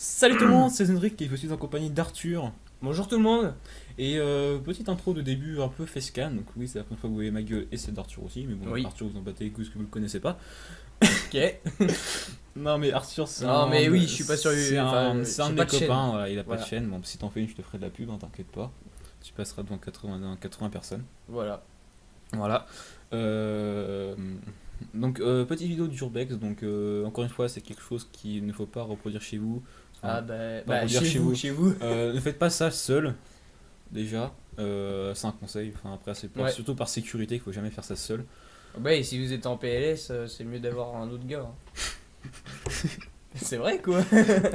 Salut tout le monde, c'est Zendrick et je suis en compagnie d'Arthur. Bonjour tout le monde. Et petite intro de début un peu facecam, donc oui c'est la première fois que vous voyez ma gueule et c'est d'Arthur aussi, mais bon Oui. Arthur vous en battez les couilles parce que vous le connaissez pas. Ok. Non mais Arthur c'est Non, un... mais oui, je suis pas sur- C'est enfin, c'est un j'ai de pas mes de chaîne. copains, voilà, il a pas de Voilà. chaîne, bon si t'en fais une je te ferai de la pub, hein, t'inquiète pas. Tu passeras devant 80 personnes. Voilà. Voilà. Euh, Donc petite vidéo d'Urbex, donc encore une fois c'est quelque chose qu'il ne faut pas reproduire chez vous. Enfin, Ah bah, pas reproduire chez vous, chez vous. Ne faites pas ça seul, déjà. C'est un conseil. Enfin, après, Ouais. surtout par sécurité qu'il faut jamais faire ça seul. Bah et si vous êtes en PLS, c'est mieux d'avoir un autre gars. C'est vrai quoi.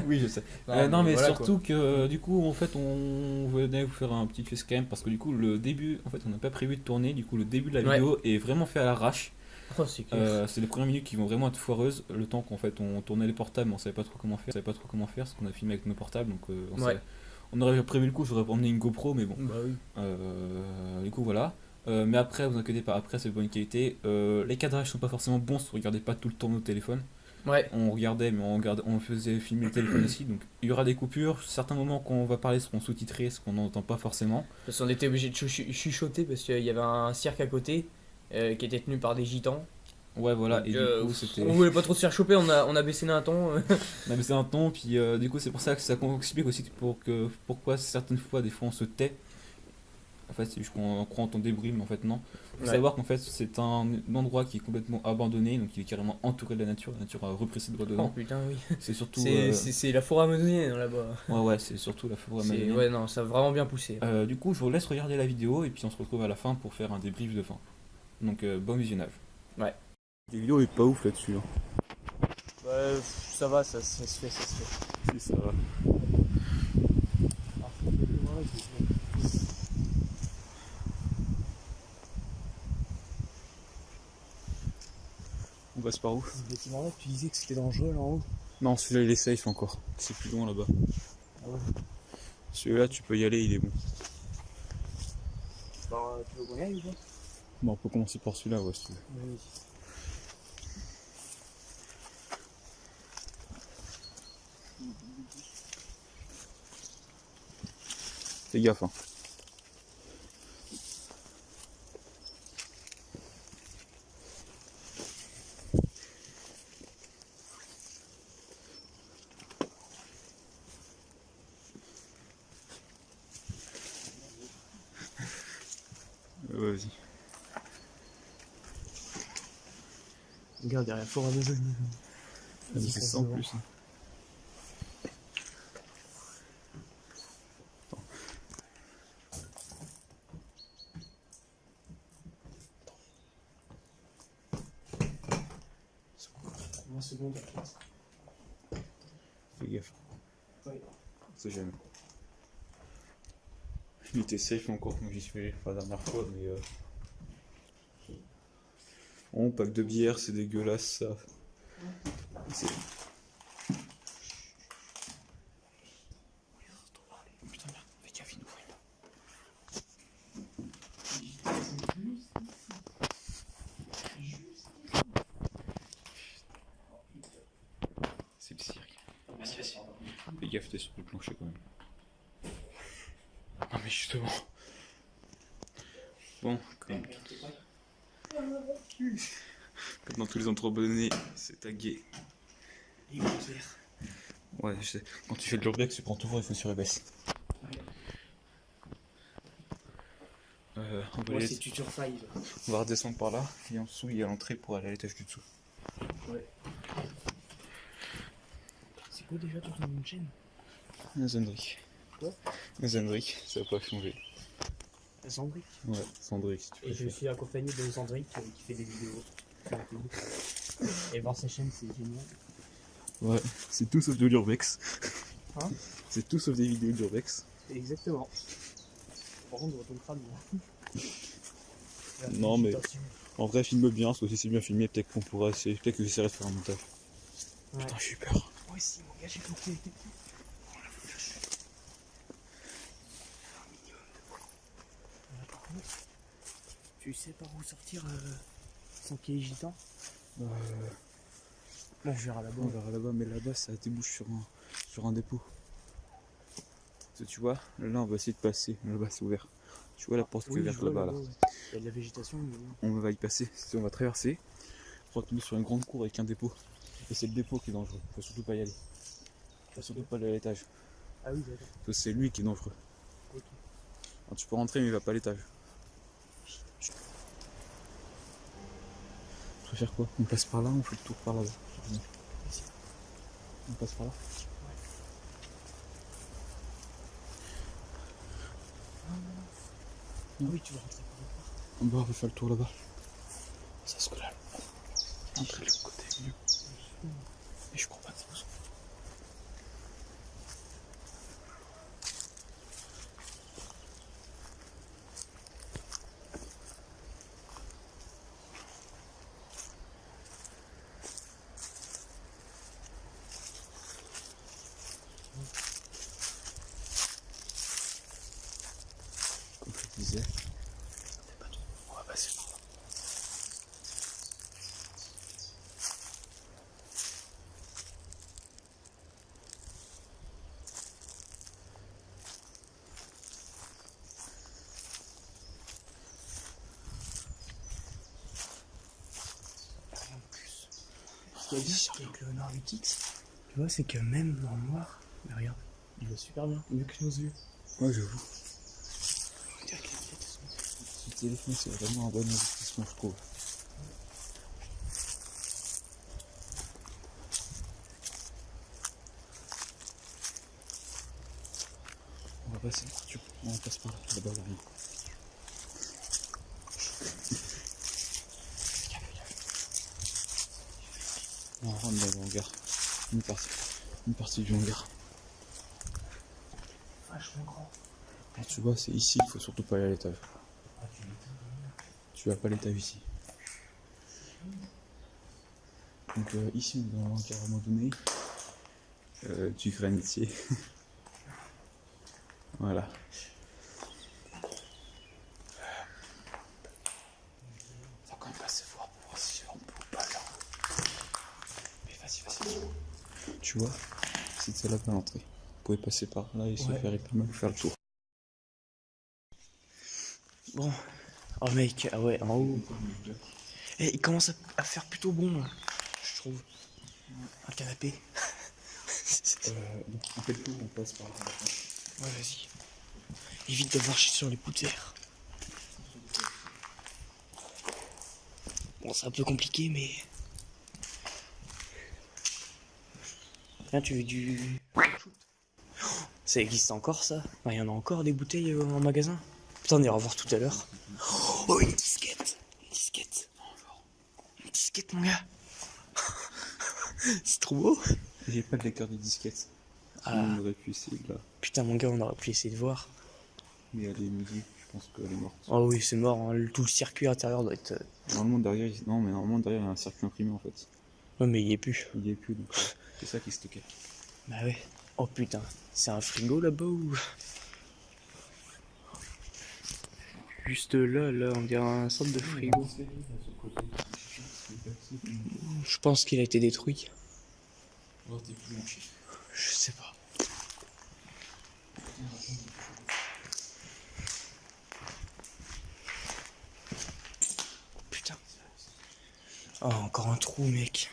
Oui, je sais. Non, mais voilà, surtout que du coup, en fait, on venait vous faire un petit facecam parce que du coup, le début, en fait, on n'a pas prévu de tourner. Du coup, le début de la Ouais. vidéo est vraiment fait à l'arrache. Oh, c'est clair. C'est les premières minutes qui vont vraiment être foireuses. Le temps qu'en fait, on tournait les portables, mais on savait pas trop comment faire. Parce qu'on a filmé avec nos portables. Donc, Ouais. on aurait prévu le coup, j'aurais emmené une GoPro, mais bon. Bah oui. Du coup, voilà. Mais après, vous inquiétez pas, après c'est de bonne qualité. Les cadrages sont pas forcément bons si vous regardez pas tout le temps nos téléphones. Ouais. On regardait, mais on faisait filmer le téléphone aussi. Donc il y aura des coupures. Certains moments quand on va parler seront sous-titrés, ce qu'on n'entend pas forcément. Parce qu'on était obligé de chuchoter parce qu'il y avait un cirque à côté qui était tenu par des gitans. Ouais, voilà. Donc, Et du coup, c'était. on voulait pas trop se faire choper, on a baissé d'un ton. On a baissé un ton, puis du coup, c'est pour ça que ça explique aussi pourquoi certaines fois, des fois, on se tait. En fait, c'est juste qu'on croit entendre des bruits, mais en fait, non. Faut Ouais. savoir qu'en fait, c'est un endroit qui est complètement abandonné, donc il est carrément entouré de la nature. La nature a repris ses droits Oh dedans. putain, oui. C'est surtout. C'est la forêt amazonienne là-bas. Ouais, c'est surtout la forêt amazonienne. Ouais, non, ça a vraiment bien poussé. Du coup, je vous laisse regarder la vidéo et puis on se retrouve à la fin pour faire un débrief de fin. Donc, bon visionnage. Ouais. La vidéo est pas ouf là-dessus. Bah, ça va, ça se fait, ça se fait. Si, ça va. On passe par où? Ce bâtiment-là, tu disais que c'était dangereux là en haut. Non, celui-là il est safe encore. C'est plus loin là-bas. Ah ouais. Celui-là, tu peux y aller, il est bon. Bah, tu veux qu'on y aille ou pas? Bon, on peut commencer par celui-là, ouais, si tu veux. Oui. Fais gaffe, hein. Vas-y. Regarde, derrière la forêt amazonienne. C'est ça en plus. Hein. Une seconde. Fais gaffe. Oui. C'est jamais. Il était safe encore quand j'y suis allé la dernière fois, mais oh, pack de bière, c'est dégueulasse ça. C'est... Putain merde, fais gaffe, il nous voit. C'est le cirque. Vas-y. Fais gaffe, t'es sur le plancher quand même. Non mais justement. Bon, comme dans tous les entrepreneurs, c'est tagué. Ouais, je sais. Quand tu fais de l'urbex, tu prends toujours les chaussures épaisses. On va, Moi, c'est Tutor 5. on va redescendre par là, et en dessous, il y a l'entrée pour aller à l'étage du dessous. Ouais. C'est quoi déjà ton nom de chaîne? Zendrick. Quoi? Zendrick, ça va pas changer. Zandrick. Ouais, Zendrick si tu Et je préfères. suis accompagné de Zandrick qui fait des vidéos. Et voir sa chaîne, c'est génial. Ouais, c'est tout sauf de l'urbex. Hein? C'est tout sauf des vidéos d'urbex. Exactement. Par contre, on voit ton crâne là. Non, mais en vrai, filme bien, parce que si c'est bien filmé, peut-être qu'on pourra essayer, peut-être que j'essaierai de faire un montage. Ouais. Putain, j'ai eu peur. Moi aussi, mon gars, j'ai compris. Par contre, tu sais par où sortir sans qu'il y ait gitan? Bon, je verrai On là-bas. verra là-bas, mais là-bas, ça débouche sur sur un dépôt. Parce que tu vois, là on va essayer de passer, là-bas c'est ouvert. Tu vois la porte qui est ouverte là-bas là. Ouais. Il y a de la végétation, mais bon. On va y passer, on va traverser. On va tomber sur une grande cour avec un dépôt. Et c'est le dépôt qui est dangereux, faut surtout pas y aller. Faut surtout pas aller à l'étage. Ah oui, d'accord. Parce que c'est lui qui est dangereux. Ok. Alors, tu peux rentrer mais il va pas à l'étage. Tu préfères quoi? On passe par là, on fait le tour par là-bas. Ici. On passe par là. Oui, tu vas rentrer par la porte. En bas, on va faire le tour là-bas. Ça se colle là. Entrer de l'autre côté, mieux. Et je crois pas que c'est possible. Comme je te disais, c'est pas trop. On va passer par là. Rien de plus. Ce qu'il y a bien avec le Norvitix, tu vois, c'est que même dans le noir, mais regarde, il voit super bien, mieux que nos yeux. Ouais, j'avoue. On dirait que les billettes sont. Ce téléphone, c'est vraiment un bon investissement, je trouve. On va passer, on passe par là, là-bas, là, rien. On rentre dans le hangar. Une partie du hangar. Vachement grand. Alors, tu vois, c'est ici, il faut surtout pas aller à l'étage. Tu vas pas à l'étage ici. Donc ici, on est dans le hangar à un moment donné. Du granitier. Voilà. On va quand même passer voir pour voir si on peut ou pas là. Mais vas-y. Tu vois, c'était là-bas l'entrée. Vous pouvez passer par là et se faire hyper mal faire le tour. Bon. Oh mec, ah ouais, en haut. Et il commence à faire plutôt bon, là, je trouve. Un canapé. Donc on fait le tour, on passe par là. Ouais, vas-y. Évite de marcher sur les poussières. Bon, c'est un peu compliqué, mais. Tiens, tu veux du. Ça existe encore, ça? Il y en a encore des bouteilles en magasin? Putain, on ira voir tout à l'heure. Oh, une disquette! Une disquette! Une disquette, mon gars! C'est trop beau! J'ai pas de lecteur de disquettes. Ah. Sinon on aurait pu essayer de là. Putain, mon gars, on aurait pu essayer de voir. Mais elle est midi, je pense qu'elle est morte. Oh oui, c'est mort, hein. Tout le circuit intérieur doit être. Normalement derrière, non mais normalement derrière il y a un circuit imprimé en fait. Ouais, mais il y est plus. Il y est plus donc c'est ça qui est stocké. Bah ouais. Oh putain, c'est un frigo là-bas ou. Juste là, on dirait un sorte de frigo. Je pense qu'il a été détruit. Je sais pas. Putain. Oh, encore un trou, mec.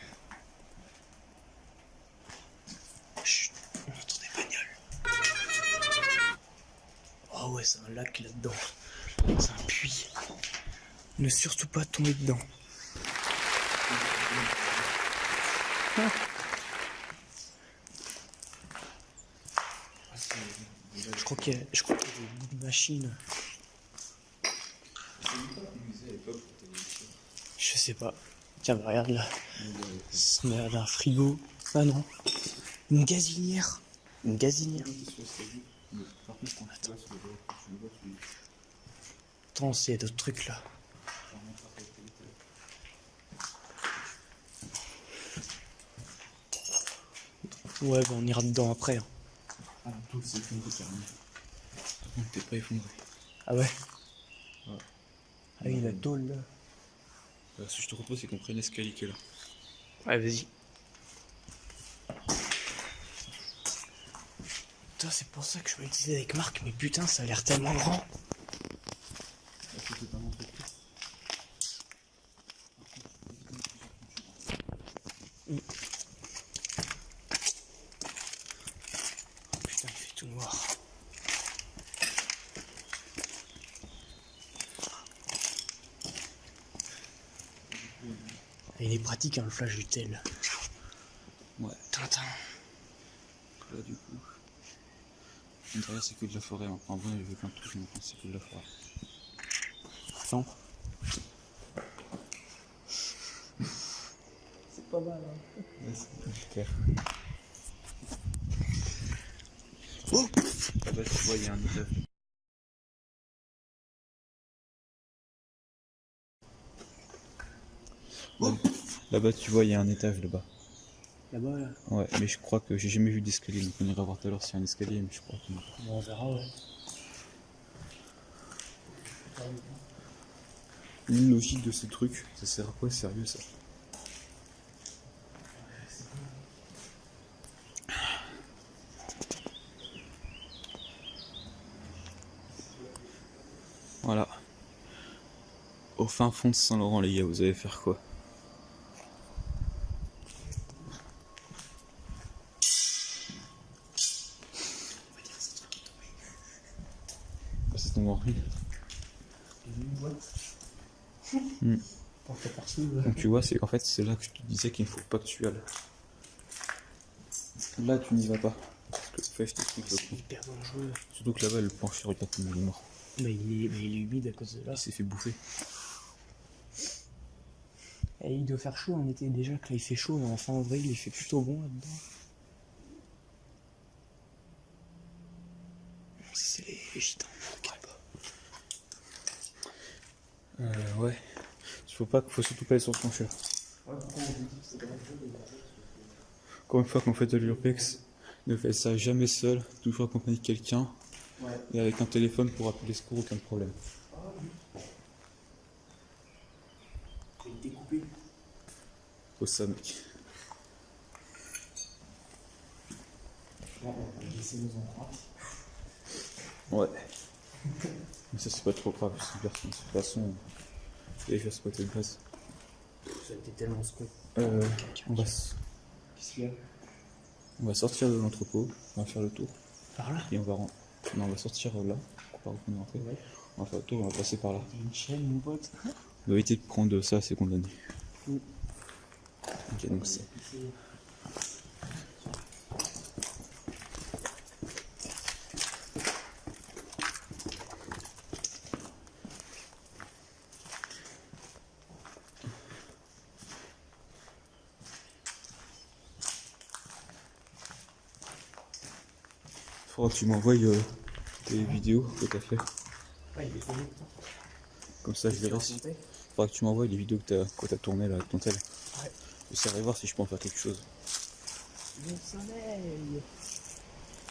Chut, on entend des bagnoles. Oh ouais, c'est un lac là-dedans. C'est un puits. Ne surtout pas tomber dedans. Je crois qu'il y a des machines. Je sais pas. Tiens, bah, regarde là. Ça m'a l'air d'un frigo. Ah non. Une gazinière. Une gazinière. Attends, il y a d'autres trucs là. Ouais, bah on ira dedans après. Hein. Ah, tout c'est effondré carrément. On t'es pas effondré. Ah ouais? Ouais. Ah oui, la tôle là. Ce que je te propose c'est qu'on prenne l'escalier qui est là. Ouais, vas-y. Putain, c'est pour ça que je me disais avec Marc, mais putain, ça a l'air tellement grand. Putain, il fait tout noir. Il est pratique hein, le flash du tel. Ouais. Tintin. Là du coup. Derrière c'est que de la forêt. En vrai je veux plein de trucs, mais maintenant c'est que de la forêt. Non. C'est pas mal, hein. Ouais, c'est clair. Oh là-bas tu vois il y a un étage. Là-bas tu vois il y a un étage là-bas. Là-bas, là. Ouais, mais je crois que j'ai jamais vu d'escalier, donc on ira voir tout à l'heure s'il y a un escalier, mais je crois que non. Bon, on verra, ouais. Une logique de ce truc, ça sert à quoi sérieux ça? Voilà. Au fin fond de Saint-Laurent les gars, vous allez faire quoi? Ça tombe en ruine. Donc tu vois, c'est qu'en fait c'est là que je te disais qu'il ne faut pas que tu ailles. Là tu n'y vas pas. Parce que je t'explique le C'est coup. hyper dangereux. Surtout que là-bas le plancher regarde comme il est mort. Mais il est humide à cause de là. Il s'est fait bouffer. Et il doit faire chaud en été déjà, que là il fait chaud, mais en fin avril il fait plutôt bon là-dedans. C'est les gitans, t'inquiète pas. Ouais. Faut surtout pas aller sur le plancher. Encore une fois qu'on fait de l'urbex, ne faites ça jamais seul, toujours accompagné de quelqu'un. Ouais. Et avec un téléphone pour appeler les secours, aucun problème. Il est découpé. Faut ça mec. Bon, on va laisser nos empreintes. Ouais. Mais ça c'est pas trop grave, c'est bien. De toute façon, j'ai déjà spoté de base. Ça a été tellement spot. On va, Qu'est-ce qu'il y a? on va sortir de l'entrepôt, on va faire le tour. Par là? Et on va non, on va sortir là, par où on est rentré. Ouais. On va faire le tour, on va passer par là. Il y a une chaîne, mon pote. On va éviter de prendre ça, c'est condamné. Mm. Ok, donc c'est. Faudra que tu m'envoies tes vidéos que t'as fait. Ouais, il est connu. Comme ça je verrai si. Faudra que tu m'envoies les vidéos que t'as tournées là avec ton tel. Ouais. J'essaierai de voir si je peux en faire quelque chose. Le soleil.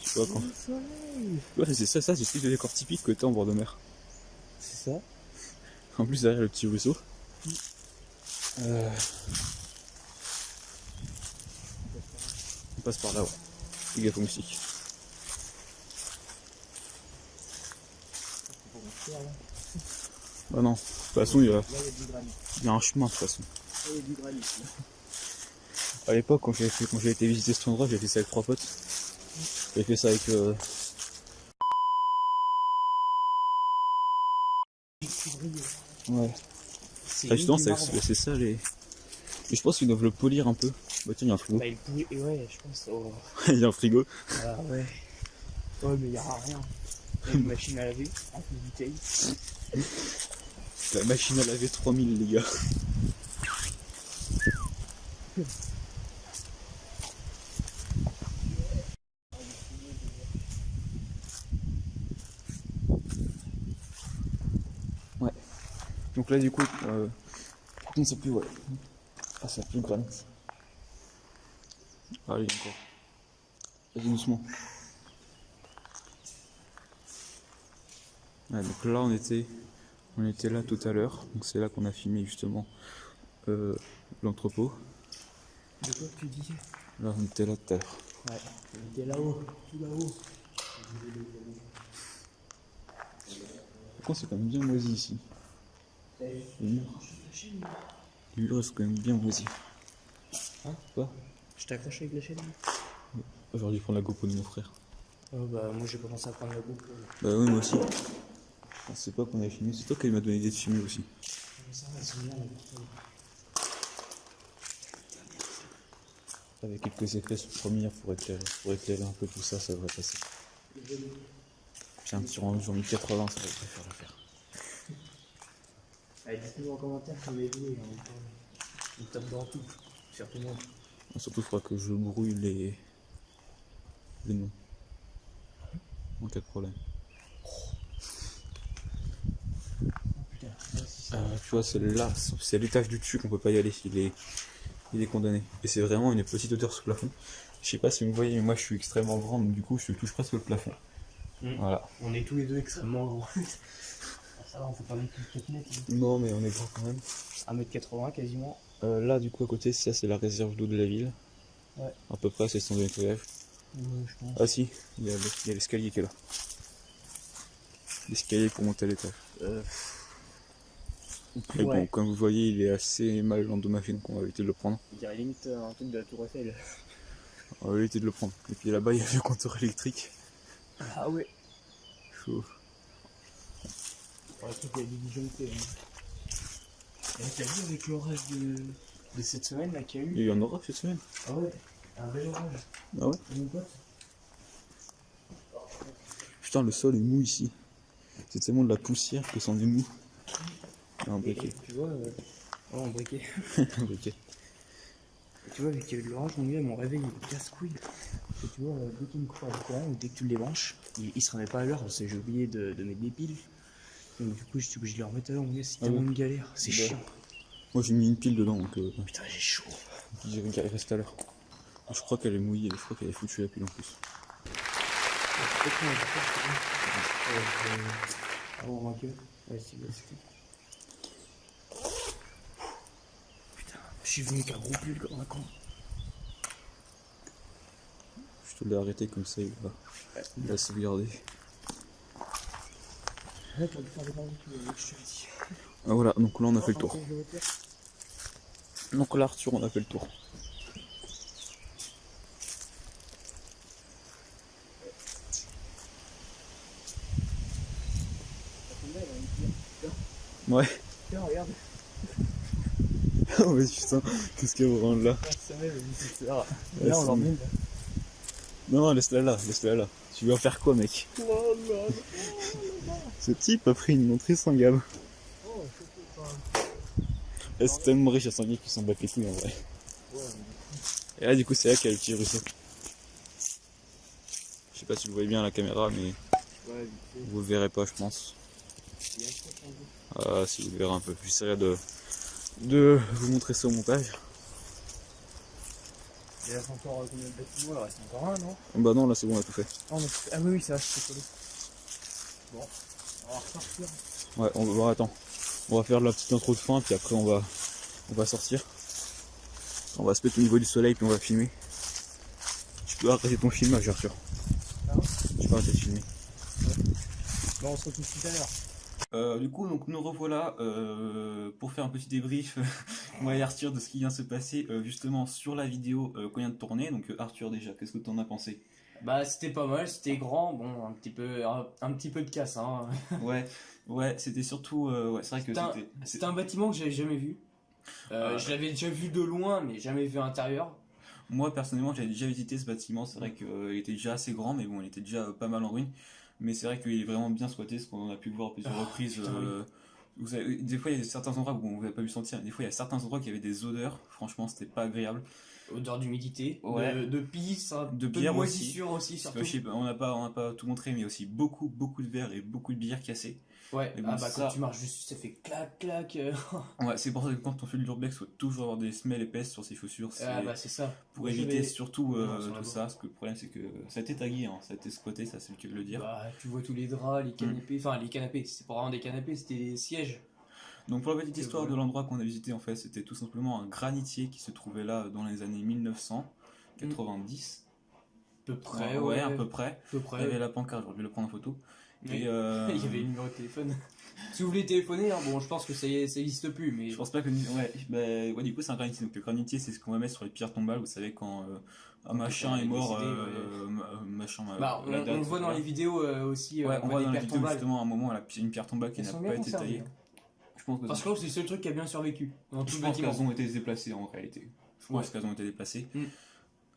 Tu vois quand. Le soleil. Ouais, c'est ça, c'est le style de décor typique que t'as en bord de mer. C'est ça. En plus derrière le petit ruisseau. On passe par là, ouais. Fais gaffe aux moustiques. Bah non, de toute façon Là, il y a du granit. il y a un chemin de toute façon. Là, il y a du granit. À l'époque quand j'ai été visiter cet endroit, j'ai fait ça avec 3 potes. J'ai fait ça avec ouais. Ah, justement c'est ça les. Mais je pense qu'ils doivent le polir un peu. Bah tiens, il y a un frigo. Bah, il pourrit. Et ouais, je pense. Oh. Il y a un frigo. Ah ouais. Ouais, mais il n'y aura rien. Il y a une machine à laver, avec une bouteille. La machine à laver 3000 les gars. Ouais. Donc là du coup, non ça pue ouais. Ah ça pue le granit. Allez encore. Vas-y doucement. Ouais, donc là on était là tout à l'heure, donc c'est là qu'on a filmé justement l'entrepôt. De quoi tu dis? Là on était là tout à l'heure. Ouais, on était là-haut, tout là-haut. Par contre, c'est quand même bien moisi ici. Les murs, c'est quand même bien moisi. Hein? Quoi? Je t'accroche avec la chaîne? J'aurais dû prendre la GoPro de mon frère. Oh bah moi j'ai commencé à prendre la GoPro. Bah oui, moi aussi. Je pensais pas qu'on avait filmé. C'est toi qui m'a donné l'idée de filmer aussi. Ça va, c'est bien, Avec quelques effets sur première pour éclairer un peu tout ça, ça devrait passer. J'ai un petit rendu en 1080, ça devrait faire l'affaire. Allez, dites-nous en commentaire quand vous avez vu et on tape dans tout, certainement. Surtout, il faudra que je brouille les noms. En cas de problème. Tu vois, c'est là, c'est l'étage du dessus qu'on peut pas y aller. Il est condamné. Et c'est vraiment une petite hauteur sous plafond. Je sais pas si vous voyez, mais moi je suis extrêmement grand, donc du coup je touche presque le plafond. Voilà. On est tous les deux extrêmement grands. Ça va, on fait pas même plus de 4 mètres. Non, mais on est grand quand même. 1m80 quasiment. Là, du coup, à côté, ça c'est la réserve d'eau de la ville. Ouais. À peu près, c'est son nettoyage. Ouais, je pense. Ah si, il y a l'escalier qui est là. L'escalier pour monter à l'étage. Mais bon, comme vous voyez, il est assez mal endommagé, donc on va éviter de le prendre. On dirait limite un truc de la Tour Eiffel. On va éviter de le prendre. Et puis là-bas, il y a le compteur électrique. Ah ouais. Chaud. Le truc il y a des disjonctés. Et t'as vu avec l'orage de cette semaine là qu'il y a eu? Il y en aura cette semaine. Ah ouais, un bel orage. Ah ouais? Mon pote. Putain, le sol est mou ici. C'est tellement de la poussière que c'en est mou. Un briquet. Tu vois, oh, un briquet. Un briquet. Et tu vois, vu qu'il y a eu de l'orage, mon réveil il casse-couille. Et tu vois, dès qu'il me coupe à courant ou dès que tu les branches, il se remet pas à l'heure parce que j'ai oublié de mettre des piles. Donc du coup, je suis obligé de le remettre à l'heure, mon gars, c'est tellement une galère. C'est chiant. Moi j'ai mis une pile dedans, donc Putain, j'ai chaud. je dirais qu'elle reste à l'heure. Je crois qu'elle est mouillée, je crois qu'elle est foutue la pile en plus. Ah bon, ok. Ouais, c'est bien. Putain, je suis venu qu'un gros pull comme un con. Je te l'ai arrêté comme ça, il va sauvegarder. Ouais, t'as dû faire des barbecues, je te l'ai dit. Ah voilà, donc là on a fait le tour. Donc là Arthur, on a fait le tour. Ouais. Tiens, regarde. Oh mais putain, qu'est-ce qu'il y a vraiment là? Là, on l'emmène. Non, laisse-la là. Tu veux en faire quoi, mec? Ce type a pris une entrée sans gamme. C'est tellement riche à 100 000 qu'ils s'en battent les couilles en vrai. Et là, du coup, c'est là qu'il y a le petit ruisseau. Je sais pas si vous voyez bien à la caméra, mais vous le verrez pas, je pense. Ah, si vous le verrez un peu. J'essaierai de vous montrer ça au montage. Il reste encore combien de bâtiments? Il reste encore un, non? Bah non, là c'est bon, on a tout fait. Ah oui, ça va, c'est collé. Bon, on va repartir. Ouais, attends. On va faire la petite intro de fin, puis après on va sortir. On va se mettre au niveau du soleil, puis on va filmer. Tu peux arrêter ton filmage, Arthur. Tu peux arrêter de filmer. Bon, on se retrouve tout à l'heure. Du coup, donc nous revoilà pour faire un petit débrief, moi et Arthur, de ce qui vient de se passer justement sur la vidéo qu'on vient de tourner. Donc Arthur, déjà, qu'est-ce que t'en as pensé? Bah c'était pas mal, c'était grand, bon un petit peu de casse hein. Ouais, c'était surtout, ouais, c'est vrai que c'était un bâtiment que j'avais jamais vu. Je l'avais déjà vu de loin, mais jamais vu à l'intérieur. Moi personnellement, j'avais déjà visité ce bâtiment. C'est vrai qu'il était déjà assez grand, mais bon, il était déjà pas mal en ruine. Mais c'est vrai qu'il est vraiment bien squatté, ce qu'on a pu voir à plusieurs reprises. Vous savez, des fois, il y a certains endroits où vous n'avez pas pu sentir. Des fois, il y a certains endroits qui avaient des odeurs. Franchement, c'était pas agréable. Odeur d'humidité, ouais. de pisse, de bière moisissure aussi surtout. On n'a pas tout montré, mais aussi beaucoup de verre et beaucoup de bière cassée. Ouais, bon, quand tu marches dessus, ça fait clac clac. Ouais, c'est pour ça que quand on fait de l'urbex, il faut toujours avoir des semelles épaisses sur ses chaussures. C'est ça. Pour éviter surtout tout ça. Parce que le problème, c'est que ça a été tagué, hein, ça a été squatté, ça c'est le cas de le dire. Bah, tu vois tous les draps, les canapés. Enfin, les canapés, c'est pas vraiment des canapés, c'était des sièges. Donc pour la petite histoire de l'endroit qu'on a visité, en fait, c'était tout simplement un granitier qui se trouvait là dans les années 1990. peu près, ouais, à peu près. peu Il près. y avait la pancarte, j'aurais dû le prendre en photo. Oui. Et Il y avait le numéro de téléphone. Si vous voulez téléphoner, hein, bon, je pense que ça existe plus, mais je pense pas que. Ouais, du coup, c'est un granitier. Donc, le granitier, c'est ce qu'on va mettre sur les pierres tombales. Vous savez, quand un machin est mort, machin. bah, la date, on le voit dans voilà. les vidéos aussi. Ouais, on voit dans les pierres vidéos tombales. justement à un moment, une pierre tombale qui Elles n'a sont pas bien été conservées, taillée. hein. Je pense que Parce que c'est le seul truc qui a bien survécu dans tout je le pense bâtiment. qu'elles ont été déplacées en réalité. Je pense qu'elles ont été déplacées.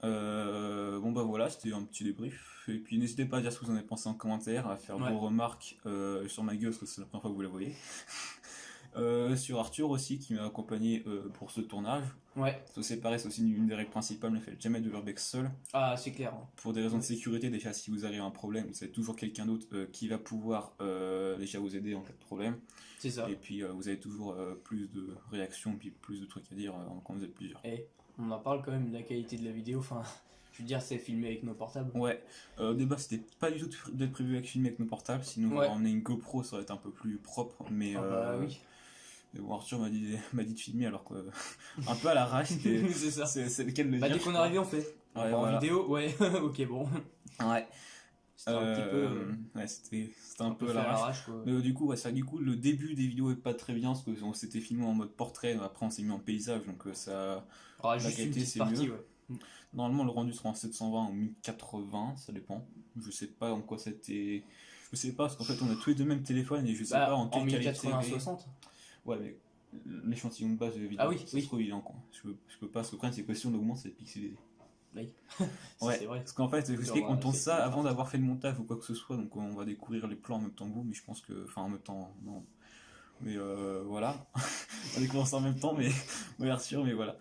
Bon bah voilà, c'était un petit débrief. Et puis n'hésitez pas à dire ce que vous en avez pensé en commentaire, à faire vos remarques sur ma gueule parce que c'est la première fois que vous la voyez. Sur Arthur aussi qui m'a accompagné pour ce tournage. Ouais. C'est pareil, c'est aussi une des règles principales, ne faites jamais de l'urbex seul. Ah, c'est clair. Hein. Pour des raisons de sécurité, déjà si vous avez un problème, vous avez toujours quelqu'un d'autre qui va pouvoir déjà vous aider en cas de problème. C'est ça. Et puis vous avez toujours plus de réactions, puis plus de trucs à dire quand vous êtes plusieurs. Et on en parle quand même de la qualité de la vidéo, enfin, je veux dire, c'est filmé avec nos portables. Ouais, au début c'était pas du tout d'être prévu avec filmer avec nos portables, sinon on va emmener une GoPro, ça aurait été un peu plus propre, mais oui. Mais bon, Arthur m'a dit de filmer alors que un peu à l'arrache, c'est ça. C'est lequel le bah, dire. Dès qu'on est arrivé, on fait. Ouais, en voilà. vidéo, ouais, ok, bon. Ouais. C'était un petit peu. Ouais, c'était un peu à fait à l'arrache. quoi. Mais du coup, le début des vidéos est pas très bien parce qu'on s'était filmé en mode portrait, après on s'est mis en paysage, donc ça. Ah, juste une petite partie, ouais. Normalement, le rendu sera en 720 ou 1080, ça dépend. Je sais pas en quoi c'était. Je sais pas parce qu'en fait, on a tous les deux le même téléphone et je sais pas en quelle qualité. 1080-60. Ouais, mais l'échantillon de base de vidéo, c'est trop évident quoi. Je peux pas, ce que c'est que si on augmente, c'est pixelisé. Oui. Ouais, c'est vrai. parce qu'en fait, je vous explique, on tourne ça avant d'avoir fait le montage ou quoi que ce soit, donc on va découvrir les plans en même temps que vous, mais je pense que. Enfin, en même temps, non. Mais voilà. On découvre ça en même temps, mais. Oui, Arthur, mais voilà.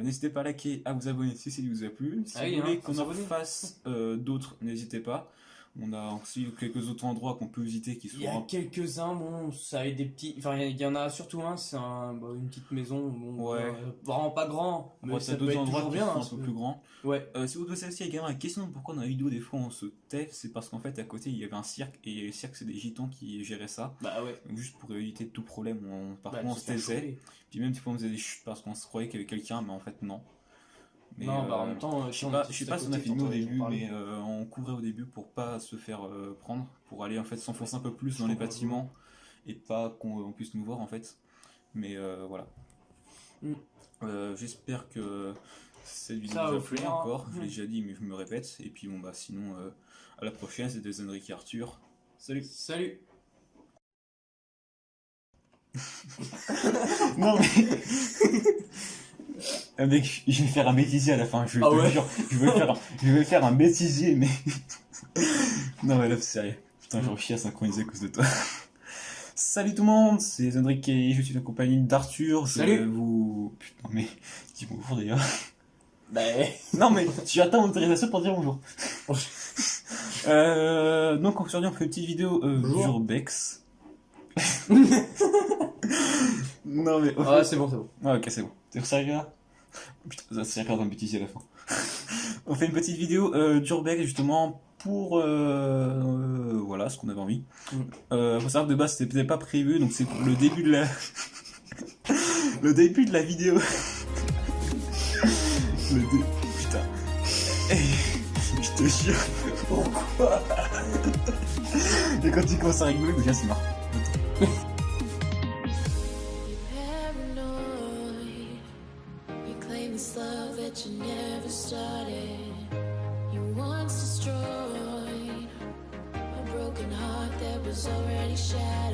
N'hésitez pas à liker, à vous abonner si ça vous a plu. Si vous voulez qu'on en fasse d'autres, n'hésitez pas. On a aussi quelques autres endroits qu'on peut visiter qui sont. Il y a quelques-uns, bon, ça a des petits. Enfin, il y en a surtout un, c'est une petite maison, bon, vraiment pas grand, mais ça peut être toujours bien. Un peu plus grand. Ouais. Si vous posez aussi également la question de pourquoi dans la vidéo des fois on se tait, c'est parce qu'en fait à côté il y avait un cirque et le cirque c'est des gitans qui géraient ça. Bah ouais. Donc, juste pour éviter tout problème, parfois on se taisait. Puis même des fois on faisait des chutes parce qu'on se croyait qu'il y avait quelqu'un, mais en fait non. Mais, non, en même temps, je sais pas si on a filmé au début, mais on couvrait au début pour pas se faire prendre, pour aller en fait s'enfoncer un peu plus dans les bâtiments et pas qu'on puisse nous voir en fait. Mais voilà. J'espère que cette vidéo vous a plu encore, je l'ai déjà dit mais je me répète. Et puis bon bah sinon à la prochaine, c'était Zenrik et Arthur. Salut. Salut. Non mais mec, je vais faire un bêtisier à la fin, je te jure, je vais faire un bêtisier, mais non mais là c'est sérieux, putain j'en chie à synchroniser à cause de toi. Salut tout le monde, c'est Zenrik et je suis en compagnie d'Arthur. Salut. Putain mais, dis bonjour d'ailleurs. Bah non mais, tu attends mon autorisation pour dire bonjour. Donc aujourd'hui on fait une petite vidéo d'urbex. Non mais... c'est bon. Ah ok c'est bon. T'es sérieux là? Putain, ça regarde un bêtisier à la fin. On fait une petite vidéo d'urbex justement pour voilà ce qu'on avait envie. Faut savoir que de base c'était peut-être pas prévu, donc c'est le début de la le début de la vidéo. Putain. Je te jure. Pourquoi? Et quand tu commences à rigoler, déjà c'est marrant. You never started. You once destroyed a broken heart that was already shattered.